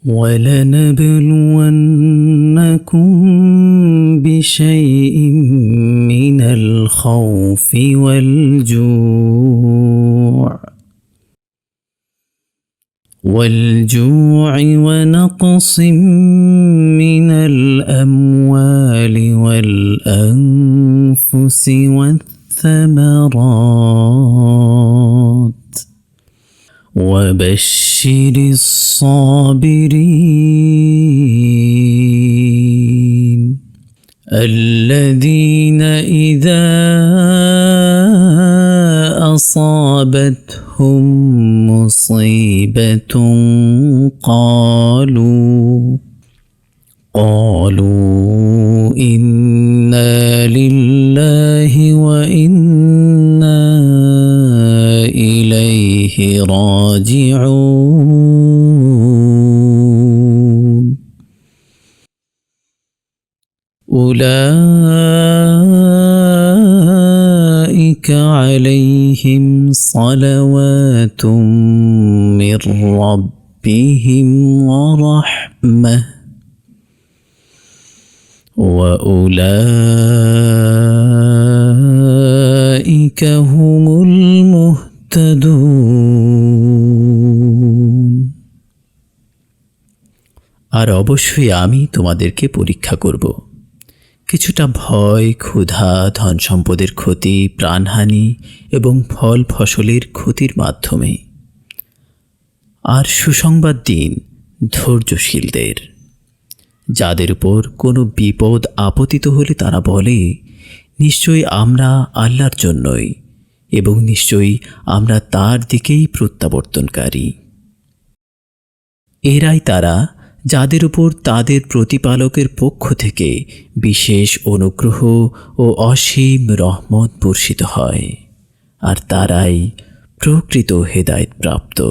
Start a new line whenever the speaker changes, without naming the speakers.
وَلَنَبْلُوَنَّكُمْ بِشَيْءٍ مِّنَ الْخَوْفِ وَالْجُوعِ وَنَقْصٍ مِّنَ الْأَمْوَالِ وَالْأَنفُسِ وَالثَّمَرَاتِ وَبَشِّرِ الصَّابِرِينَ الَّذِينَ إِذَا أَصَابَتْهُم مُّصِيبَةٌ قالوا إِنَّا لِلَّهِ وَإِنَّا إِلَيْهِ راجعون أولئك عليهم صلوات من ربهم ورحمة وأولئك هم المهتدون। আর অবশ্যই আমি তোমাদেরকে পরীক্ষা করব, কিছুটা ভয়, ক্ষুধা, ধন সম্পদের ক্ষতি, প্রাণহানি এবং ফল ফসলের ক্ষতির মাধ্যমে। আর সুসংবাদ দিন ধৈর্যশীলদের, যাদের উপর কোনো বিপদ আপতিত হলে তারা বলে, নিশ্চয়ই আমরা আল্লাহর জন্যই এবং নিশ্চয়ই আমরা তার দিকেই প্রত্যাবর্তনকারী। এরাই তারা যাদের উপর তাদের প্রতিপালকের পক্ষ থেকে বিশেষ অনুগ্রহ ও অসীম রহমত বর্ষিত হয়, আর তারাই প্রকৃত হেদায়েত প্রাপ্ত।